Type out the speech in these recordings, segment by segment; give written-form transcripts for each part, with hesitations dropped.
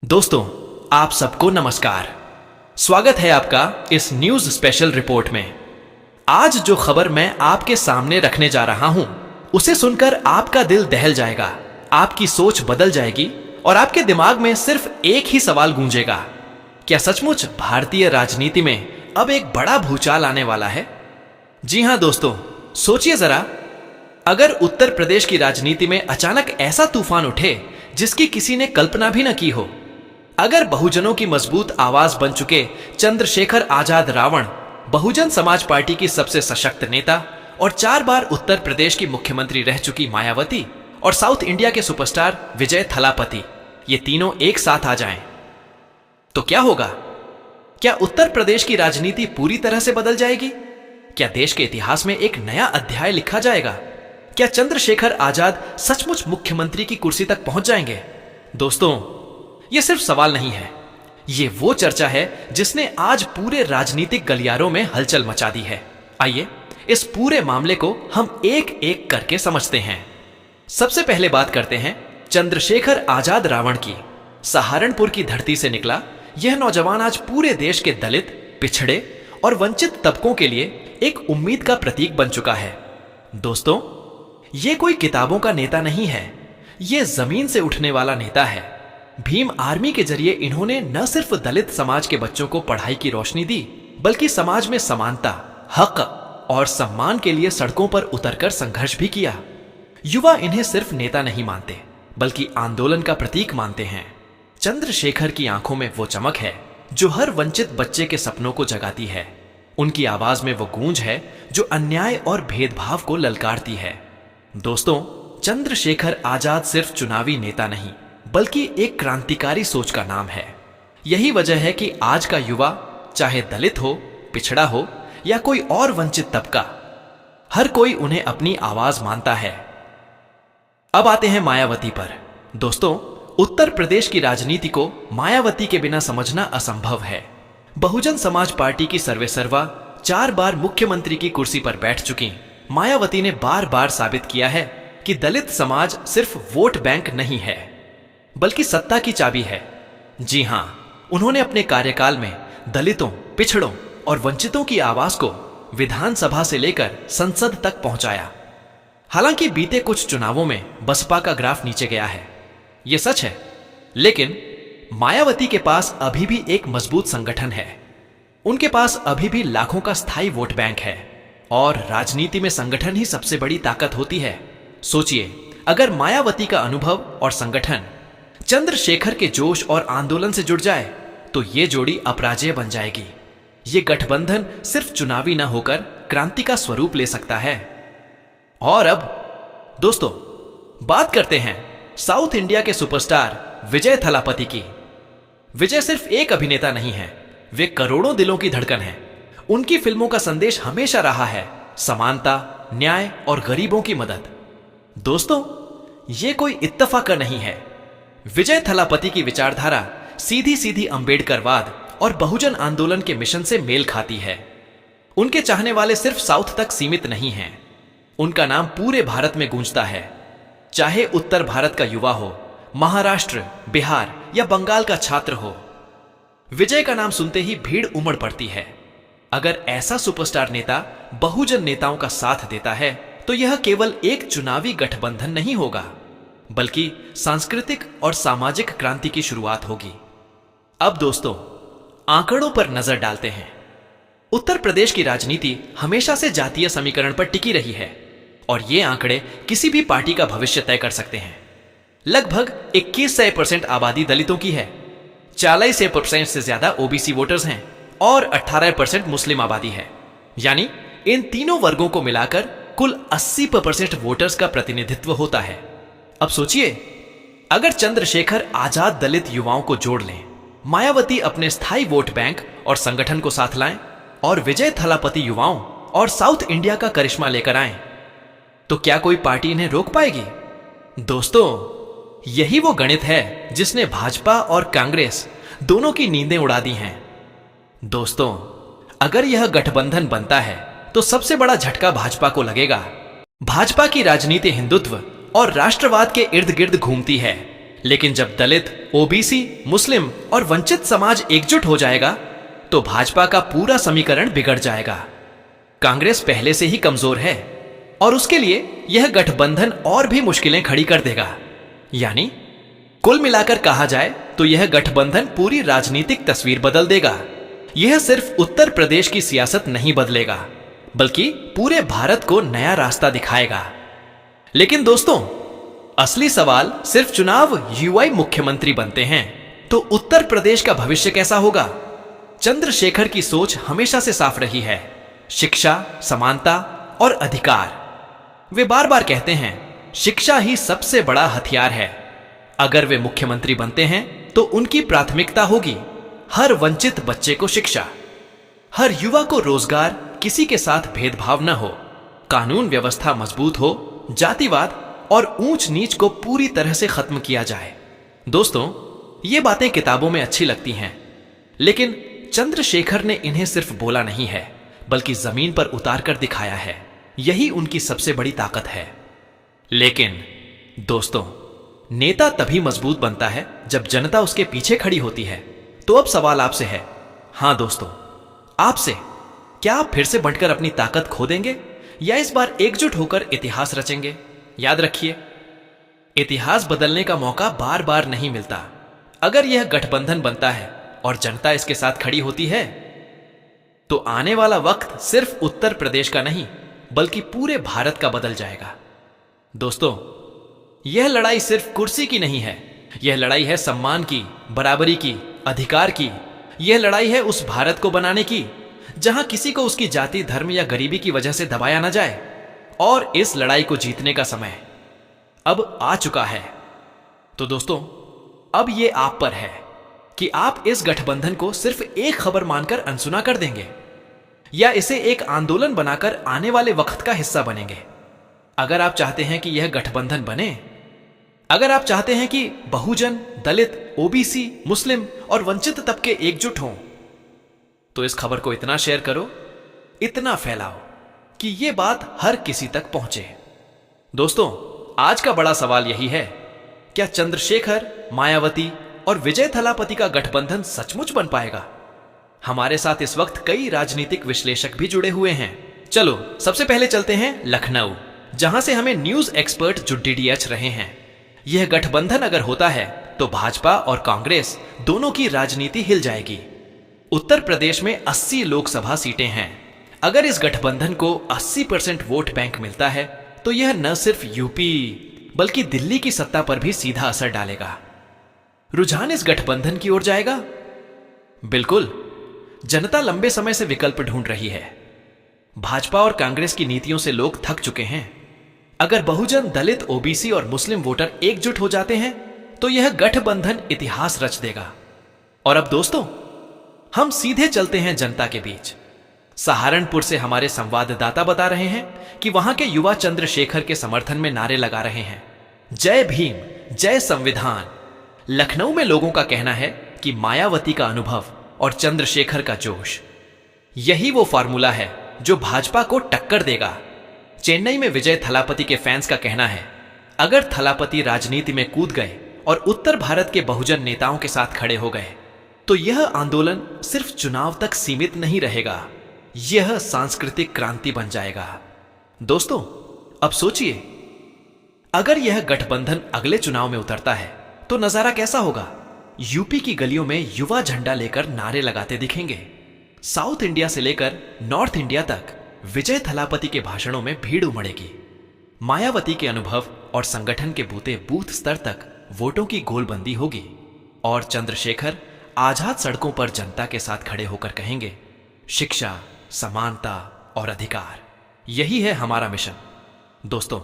दोस्तों, आप सबको नमस्कार। स्वागत है आपका इस न्यूज स्पेशल रिपोर्ट में। आज जो खबर मैं आपके सामने रखने जा रहा हूं, उसे सुनकर आपका दिल दहल जाएगा, आपकी सोच बदल जाएगी और आपके दिमाग में सिर्फ एक ही सवाल गूंजेगा। क्या सचमुच भारतीय राजनीति में अब एक बड़ा भूचाल आने वाला है? जी हां दोस्तों, सोचिए जरा, अगर उत्तर प्रदेश की राजनीति में अचानक ऐसा तूफान उठे जिसकी किसी ने कल्पना भी न की हो। अगर बहुजनों की मजबूत आवाज बन चुके चंद्रशेखर आजाद रावण, बहुजन समाज पार्टी की सबसे सशक्त नेता और 4 बार उत्तर प्रदेश की मुख्यमंत्री रह चुकी मायावती और साउथ इंडिया के सुपरस्टार विजय थलापति, ये तीनों एक साथ आ जाएं, तो क्या होगा? क्या उत्तर प्रदेश की राजनीति पूरी तरह से बदल जाएगी? क्या देश के इतिहास में एक नया अध्याय लिखा जाएगा? क्या चंद्रशेखर आजाद सचमुच मुख्यमंत्री की कुर्सी तक पहुंच जाएंगे? दोस्तों, यह सिर्फ सवाल नहीं है, ये वो चर्चा है जिसने आज पूरे राजनीतिक गलियारों में हलचल मचा दी है। आइए इस पूरे मामले को हम एक एक करके समझते हैं। सबसे पहले बात करते हैं चंद्रशेखर आजाद रावण की। सहारनपुर की धरती से निकला यह नौजवान आज पूरे देश के दलित, पिछड़े और वंचित तबकों के लिए एक उम्मीद का प्रतीक बन चुका है। दोस्तों, ये कोई किताबों का नेता नहीं है, ये जमीन से उठने वाला नेता है। भीम आर्मी के जरिए इन्होंने न सिर्फ दलित समाज के बच्चों को पढ़ाई की रोशनी दी, बल्कि समाज में समानता, हक और सम्मान के लिए सड़कों पर उतरकर संघर्ष भी किया। युवा इन्हें सिर्फ नेता नहीं मानते, बल्कि आंदोलन का प्रतीक मानते हैं। चंद्रशेखर की आंखों में वो चमक है जो हर वंचित बच्चे के सपनों को जगाती है। उनकी आवाज में वो गूंज है जो अन्याय और भेदभाव को ललकारती है। दोस्तों, चंद्रशेखर आजाद सिर्फ चुनावी नेता नहीं, बल्कि एक क्रांतिकारी सोच का नाम है। यही वजह है कि आज का युवा, चाहे दलित हो, पिछड़ा हो या कोई और वंचित तबका, हर कोई उन्हें अपनी आवाज मानता है। अब आते हैं मायावती पर। दोस्तों, उत्तर प्रदेश की राजनीति को मायावती के बिना समझना असंभव है। बहुजन समाज पार्टी की सर्वेसर्वा, 4 बार मुख्यमंत्री की कुर्सी पर बैठ चुकी मायावती ने बार बार साबित किया है कि दलित समाज सिर्फ वोट बैंक नहीं है, बल्कि सत्ता की चाबी है। जी हां, उन्होंने अपने कार्यकाल में दलितों, पिछड़ों और वंचितों की आवाज को विधानसभा से लेकर संसद तक पहुंचाया। हालांकि बीते कुछ चुनावों में बसपा का ग्राफ नीचे गया है, यह सच है, लेकिन मायावती के पास अभी भी एक मजबूत संगठन है। उनके पास अभी भी लाखों का स्थायी वोट बैंक है और राजनीति में संगठन ही सबसे बड़ी ताकत होती है। सोचिए, अगर मायावती का अनुभव और संगठन चंद्रशेखर के जोश और आंदोलन से जुड़ जाए तो ये जोड़ी अपराजेय बन जाएगी। ये गठबंधन सिर्फ चुनावी न होकर क्रांति का स्वरूप ले सकता है। और अब दोस्तों, बात करते हैं साउथ इंडिया के सुपरस्टार विजय थलापति की। विजय सिर्फ एक अभिनेता नहीं है, वे करोड़ों दिलों की धड़कन है। उनकी फिल्मों का संदेश हमेशा रहा है समानता, न्याय और गरीबों की मदद। दोस्तों, ये कोई इत्तेफाक नहीं है। विजय थलापति की विचारधारा सीधी सीधी अंबेडकरवाद और बहुजन आंदोलन के मिशन से मेल खाती है। उनके चाहने वाले सिर्फ साउथ तक सीमित नहीं हैं, उनका नाम पूरे भारत में गूंजता है। चाहे उत्तर भारत का युवा हो, महाराष्ट्र, बिहार या बंगाल का छात्र हो, विजय का नाम सुनते ही भीड़ उमड़ पड़ती है। अगर ऐसा सुपरस्टार नेता बहुजन नेताओं का साथ देता है तो यह केवल एक चुनावी गठबंधन नहीं होगा, बल्कि सांस्कृतिक और सामाजिक क्रांति की शुरुआत होगी। अब दोस्तों, आंकड़ों पर नजर डालते हैं। उत्तर प्रदेश की राजनीति हमेशा से जातीय समीकरण पर टिकी रही है और ये आंकड़े किसी भी पार्टी का भविष्य तय कर सकते हैं। लगभग 21% आबादी दलितों की है, 40% से ज्यादा ओबीसी वोटर्स हैं और 18% मुस्लिम आबादी है। यानी इन तीनों वर्गों को मिलाकर कुल 80% वोटर्स का प्रतिनिधित्व होता है। अब सोचिए, अगर चंद्रशेखर आजाद दलित युवाओं को जोड़ लें, मायावती अपने स्थायी वोट बैंक और संगठन को साथ लाएं और विजय थलापति युवाओं और साउथ इंडिया का करिश्मा लेकर आएं, तो क्या कोई पार्टी इन्हें रोक पाएगी? दोस्तों, यही वो गणित है जिसने भाजपा और कांग्रेस दोनों की नींदें उड़ा दी हैं। दोस्तों, अगर यह गठबंधन बनता है तो सबसे बड़ा झटका भाजपा को लगेगा। भाजपा की राजनीति हिंदुत्व और राष्ट्रवाद के इर्द गिर्द घूमती है, लेकिन जब दलित, ओबीसी, मुस्लिम और वंचित समाज एकजुट हो जाएगा तो भाजपा का पूरा समीकरण बिगड़ जाएगा। कांग्रेस पहले से ही कमजोर है और उसके लिए यह गठबंधन और भी मुश्किलें खड़ी कर देगा। यानी कुल मिलाकर कहा जाए तो यह गठबंधन पूरी राजनीतिक तस्वीर बदल देगा। यह सिर्फ उत्तर प्रदेश की सियासत नहीं बदलेगा, बल्कि पूरे भारत को नया रास्ता दिखाएगा। लेकिन दोस्तों, असली सवाल सिर्फ चुनाव युवा मुख्यमंत्री बनते हैं तो उत्तर प्रदेश का भविष्य कैसा होगा? चंद्रशेखर की सोच हमेशा से साफ रही है, शिक्षा, समानता और अधिकार। वे बार बार कहते हैं शिक्षा ही सबसे बड़ा हथियार है। अगर वे मुख्यमंत्री बनते हैं तो उनकी प्राथमिकता होगी हर वंचित बच्चे को शिक्षा, हर युवा को रोजगार, किसी के साथ भेदभाव न हो, कानून व्यवस्था मजबूत हो, जातिवाद और ऊंच नीच को पूरी तरह से खत्म किया जाए। दोस्तों, ये बातें किताबों में अच्छी लगती हैं, लेकिन चंद्रशेखर ने इन्हें सिर्फ बोला नहीं है, बल्कि जमीन पर उतार कर दिखाया है। यही उनकी सबसे बड़ी ताकत है। लेकिन दोस्तों, नेता तभी मजबूत बनता है जब जनता उसके पीछे खड़ी होती है। तो अब सवाल आपसे है, हां दोस्तों, आपसे, क्या आप फिर से बंटकर अपनी ताकत खो देंगे या इस बार एकजुट होकर इतिहास रचेंगे? याद रखिए, इतिहास बदलने का मौका बार बार नहीं मिलता। अगर यह गठबंधन बनता है और जनता इसके साथ खड़ी होती है तो आने वाला वक्त सिर्फ उत्तर प्रदेश का नहीं, बल्कि पूरे भारत का बदल जाएगा। दोस्तों, यह लड़ाई सिर्फ कुर्सी की नहीं है, यह लड़ाई है सम्मान की, बराबरी की, अधिकार की। यह लड़ाई है उस भारत को बनाने की जहां किसी को उसकी जाति, धर्म या गरीबी की वजह से दबाया ना जाए। और इस लड़ाई को जीतने का समय अब आ चुका है। तो दोस्तों, अब यह आप पर है कि आप इस गठबंधन को सिर्फ एक खबर मानकर अनसुना कर देंगे या इसे एक आंदोलन बनाकर आने वाले वक्त का हिस्सा बनेंगे। अगर आप चाहते हैं कि यह गठबंधन बने, अगर आप चाहते हैं कि बहुजन, दलित, ओबीसी, मुस्लिम और वंचित तबके एकजुट हों, तो इस खबर को इतना शेयर करो, इतना फैलाओ कि यह बात हर किसी तक पहुंचे। दोस्तों, आज का बड़ा सवाल यही है, क्या चंद्रशेखर, मायावती और विजय थलापति का गठबंधन सचमुच बन पाएगा? हमारे साथ इस वक्त कई राजनीतिक विश्लेषक भी जुड़े हुए हैं। चलो सबसे पहले चलते हैं लखनऊ, जहां से हमें न्यूज एक्सपर्ट जुड्डी डीएच रहे हैं। यह गठबंधन अगर होता है तो भाजपा और कांग्रेस दोनों की राजनीति हिल जाएगी। उत्तर प्रदेश में 80 लोकसभा सीटें हैं। अगर इस गठबंधन को 80% वोट बैंक मिलता है तो यह न सिर्फ यूपी बल्कि दिल्ली की सत्ता पर भी सीधा असर डालेगा। रुझान इस गठबंधन की ओर जाएगा। बिल्कुल, जनता लंबे समय से विकल्प ढूंढ रही है। भाजपा और कांग्रेस की नीतियों से लोग थक चुके हैं। अगर बहुजन, दलित, ओबीसी और मुस्लिम वोटर एकजुट हो जाते हैं तो यह गठबंधन इतिहास रच देगा। और अब दोस्तों, हम सीधे चलते हैं जनता के बीच। सहारनपुर से हमारे संवाददाता बता रहे हैं कि वहां के युवा चंद्रशेखर के समर्थन में नारे लगा रहे हैं, जय भीम, जय संविधान। लखनऊ में लोगों का कहना है कि मायावती का अनुभव और चंद्रशेखर का जोश, यही वो फार्मूला है जो भाजपा को टक्कर देगा। चेन्नई में विजय थलापति के फैंस का कहना है, अगर थलापति राजनीति में कूद गए और उत्तर भारत के बहुजन नेताओं के साथ खड़े हो गए तो यह आंदोलन सिर्फ चुनाव तक सीमित नहीं रहेगा, यह सांस्कृतिक क्रांति बन जाएगा। दोस्तों, अब सोचिए, अगर यह गठबंधन अगले चुनाव में उतरता है तो नजारा कैसा होगा? यूपी की गलियों में युवा झंडा लेकर नारे लगाते दिखेंगे। साउथ इंडिया से लेकर नॉर्थ इंडिया तक विजय थलापति के भाषणों में भीड़ उमड़ेगी। मायावती के अनुभव और संगठन के बूते बूथ स्तर तक वोटों की गोलबंदी होगी और चंद्रशेखर आजाद सड़कों पर जनता के साथ खड़े होकर कहेंगे, शिक्षा, समानता और अधिकार, यही है हमारा मिशन। दोस्तों,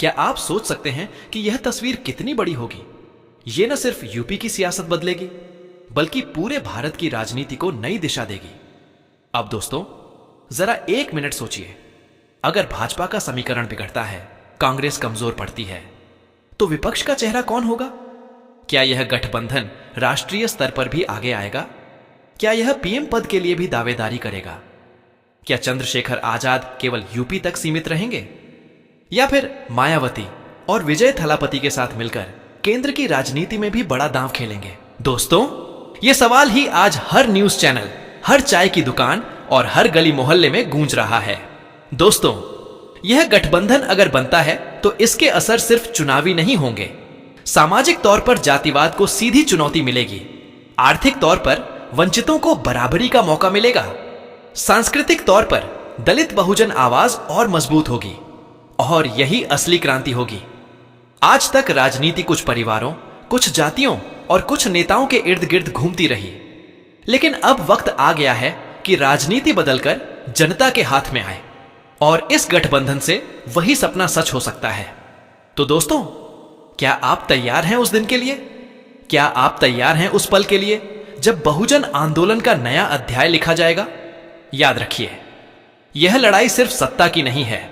क्या आप सोच सकते हैं कि यह तस्वीर कितनी बड़ी होगी? यह न सिर्फ यूपी की सियासत बदलेगी बल्कि पूरे भारत की राजनीति को नई दिशा देगी। अब दोस्तों, जरा एक मिनट सोचिए, अगर भाजपा का समीकरण बिगड़ता है, कांग्रेस कमजोर पड़ती है, तो विपक्ष का चेहरा कौन होगा? क्या यह गठबंधन राष्ट्रीय स्तर पर भी आगे आएगा? क्या यह पीएम पद के लिए भी दावेदारी करेगा? क्या चंद्रशेखर आजाद केवल यूपी तक सीमित रहेंगे या फिर मायावती और विजय थलापति के साथ मिलकर केंद्र की राजनीति में भी बड़ा दांव खेलेंगे? दोस्तों, ये सवाल ही आज हर न्यूज चैनल, हर चाय की दुकान और हर गली मोहल्ले में गूंज रहा है। दोस्तों, यह गठबंधन अगर बनता है तो इसके असर सिर्फ चुनावी नहीं होंगे। सामाजिक तौर पर जातिवाद को सीधी चुनौती मिलेगी, आर्थिक तौर पर वंचितों को बराबरी का मौका मिलेगा, सांस्कृतिक तौर पर दलित बहुजन आवाज और मजबूत होगी, और यही असली क्रांति होगी। आज तक राजनीति कुछ परिवारों, कुछ जातियों और कुछ नेताओं के इर्द गिर्द घूमती रही, लेकिन अब वक्त आ गया है कि राजनीति बदलकर जनता के हाथ में आए, और इस गठबंधन से वही सपना सच हो सकता है। तो दोस्तों, क्या आप तैयार हैं उस दिन के लिए? क्या आप तैयार हैं उस पल के लिए जब बहुजन आंदोलन का नया अध्याय लिखा जाएगा? याद रखिए, यह लड़ाई सिर्फ सत्ता की नहीं है,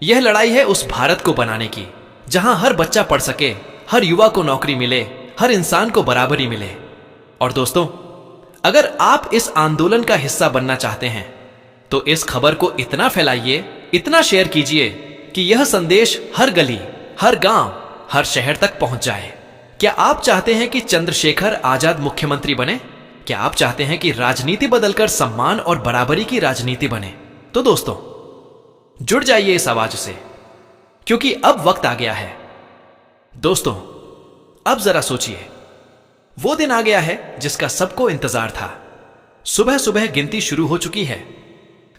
यह लड़ाई है उस भारत को बनाने की जहां हर बच्चा पढ़ सके, हर युवा को नौकरी मिले, हर इंसान को बराबरी मिले। और दोस्तों, अगर आप इस आंदोलन का हिस्सा बनना चाहते हैं तो इस खबर को इतना फैलाइए, इतना शेयर कीजिए कि यह संदेश हर गली, हर गांव, हर शहर तक पहुंच जाए। क्या आप चाहते हैं कि चंद्रशेखर आजाद मुख्यमंत्री बने? क्या आप चाहते हैं कि राजनीति बदलकर सम्मान और बराबरी की राजनीति बने? तो दोस्तों, जुड़ जाइए इस आवाज से, क्योंकि अब वक्त आ गया है। दोस्तों, अब जरा सोचिए, वो दिन आ गया है जिसका सबको इंतजार था। सुबह सुबह गिनती शुरू हो चुकी है,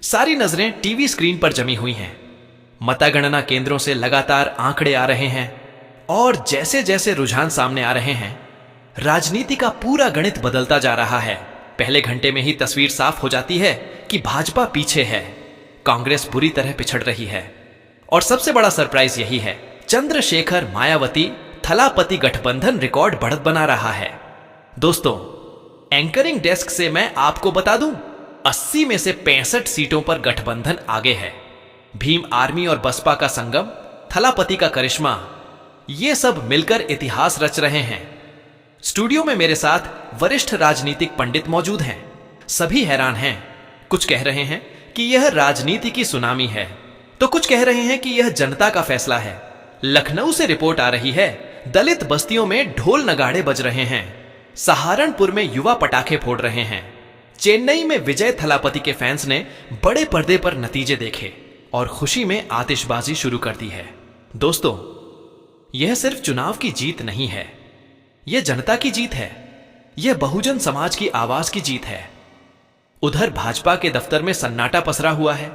सारी नजरें टीवी स्क्रीन पर जमी हुई हैं, मतगणना केंद्रों से लगातार आंकड़े आ रहे हैं, और जैसे जैसे रुझान सामने आ रहे हैं, राजनीति का पूरा गणित बदलता जा रहा है। पहले घंटे में ही तस्वीर साफ हो जाती है कि भाजपा पीछे है, कांग्रेस बुरी तरह पिछड़ रही है, और सबसे बड़ा सरप्राइज यही है, चंद्रशेखर मायावती थलापति गठबंधन रिकॉर्ड बढ़त बना रहा है। दोस्तों, एंकरिंग डेस्क से मैं आपको बता दूं, 80 में से 65 सीटों पर गठबंधन आगे है। भीम आर्मी और बसपा का संगम, थलापति का करिश्मा, ये सब मिलकर इतिहास रच रहे हैं। स्टूडियो में मेरे साथ वरिष्ठ राजनीतिक पंडित मौजूद हैं। सभी हैरान हैं। कुछ कह रहे हैं कि यह राजनीति की सुनामी है, तो कुछ कह रहे हैं कि यह जनता का फैसला है। लखनऊ से रिपोर्ट आ रही है, दलित बस्तियों में ढोल नगाड़े बज रहे हैं, सहारनपुर में युवा पटाखे फोड़ रहे हैं, चेन्नई में विजय थलापति के फैंस ने बड़े पर्दे पर नतीजे देखे और खुशी में आतिशबाजी शुरू कर दी है। दोस्तों, यह सिर्फ चुनाव की जीत नहीं है, यह जनता की जीत है, यह बहुजन समाज की आवाज की जीत है। उधर भाजपा के दफ्तर में सन्नाटा पसरा हुआ है,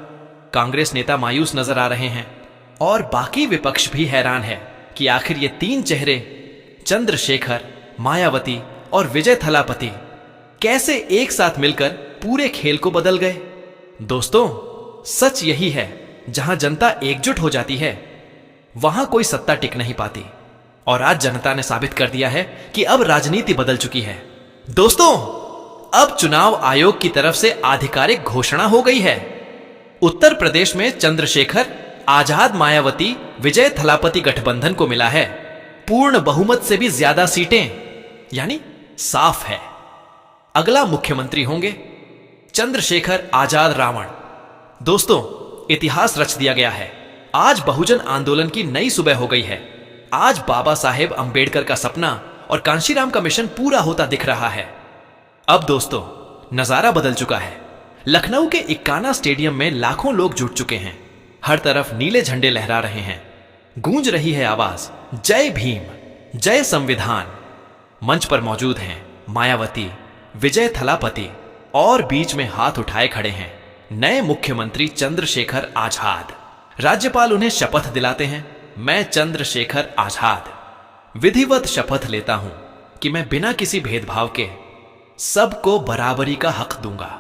कांग्रेस नेता मायूस नजर आ रहे हैं, और बाकी विपक्ष भी हैरान है कि आखिर ये तीन चेहरे, चंद्रशेखर, मायावती और विजय थलापति, कैसे एक साथ मिलकर पूरे खेल को बदल गए। दोस्तों, सच यही है, जहां जनता एकजुट हो जाती है वहां कोई सत्ता टिक नहीं पाती, और आज जनता ने साबित कर दिया है कि अब राजनीति बदल चुकी है। दोस्तों, अब चुनाव आयोग की तरफ से आधिकारिक घोषणा हो गई है। उत्तर प्रदेश में चंद्रशेखर आजाद मायावती विजय थलापति गठबंधन को मिला है पूर्ण बहुमत से भी ज्यादा सीटें, यानी साफ है अगला मुख्यमंत्री होंगे चंद्रशेखर आजाद रावण। दोस्तों, इतिहास रच दिया गया है। आज बहुजन आंदोलन की नई सुबह हो गई है। आज बाबा साहेब अंबेडकर का सपना और कांशीराम का मिशन पूरा होता दिख रहा है। अब दोस्तों, नजारा बदल चुका है। लखनऊ के इक्काना स्टेडियम में लाखों लोग जुट चुके हैं। हर तरफ नीले झंडे लहरा रहे हैं। गूंज रही है आवाज, जय भीम, जय संविधान। मंच पर मौजूद हैं मायावती, विजय थलापति, और बीच में हाथ उठाए खड़े हैं नए मुख्यमंत्री चंद्रशेखर आजाद। राज्यपाल उन्हें शपथ दिलाते हैं, मैं चंद्रशेखर आजाद विधिवत शपथ लेता हूं कि मैं बिना किसी भेदभाव के सबको बराबरी का हक दूंगा।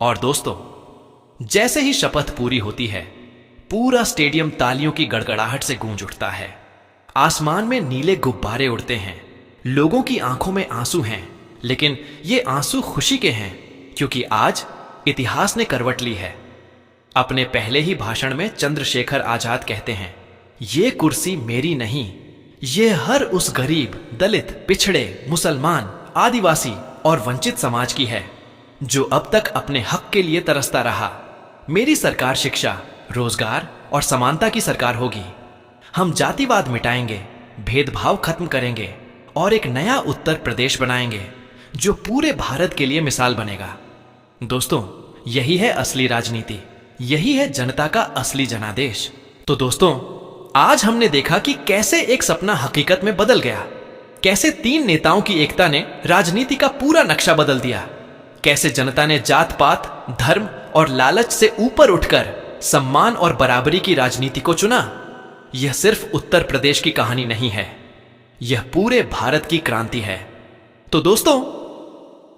और दोस्तों, जैसे ही शपथ पूरी होती है, पूरा स्टेडियम तालियों की गड़गड़ाहट से गूंज उठता है। आसमान में नीले गुब्बारे उड़ते हैं। लोगों की आंखों में आंसू हैं, लेकिन ये आंसू खुशी के हैं, क्योंकि आज इतिहास ने करवट ली है। अपने पहले ही भाषण में चंद्रशेखर आजाद कहते हैं, ये कुर्सी मेरी नहीं, ये हर उस गरीब, दलित, पिछड़े, मुसलमान, आदिवासी और वंचित समाज की है जो अब तक अपने हक के लिए तरसता रहा। मेरी सरकार शिक्षा, रोजगार और समानता की सरकार होगी। हम जातिवाद मिटाएंगे, भेदभाव खत्म करेंगे और एक नया उत्तर प्रदेश बनाएंगे जो पूरे भारत के लिए मिसाल बनेगा। दोस्तों, यही है असली राजनीति, यही है जनता का असली जनादेश। तो दोस्तों, आज हमने देखा कि कैसे एक सपना हकीकत में बदल गया, कैसे 3 नेताओं की एकता ने राजनीति का पूरा नक्शा बदल दिया, कैसे जनता ने जात पात, धर्म और लालच से ऊपर उठकर सम्मान और बराबरी की राजनीति को चुना। यह सिर्फ उत्तर प्रदेश की कहानी नहीं है, यह पूरे भारत की क्रांति है। तो दोस्तों,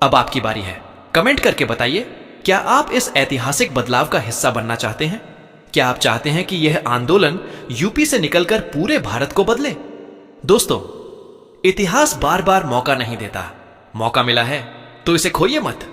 अब आपकी बारी है। कमेंट करके बताइए, क्या आप इस ऐतिहासिक बदलाव का हिस्सा बनना चाहते हैं? क्या आप चाहते हैं कि यह आंदोलन यूपी से निकलकर पूरे भारत को बदले? दोस्तों, इतिहास बार बार मौका नहीं देता, मौका मिला है तो इसे खोइए मत।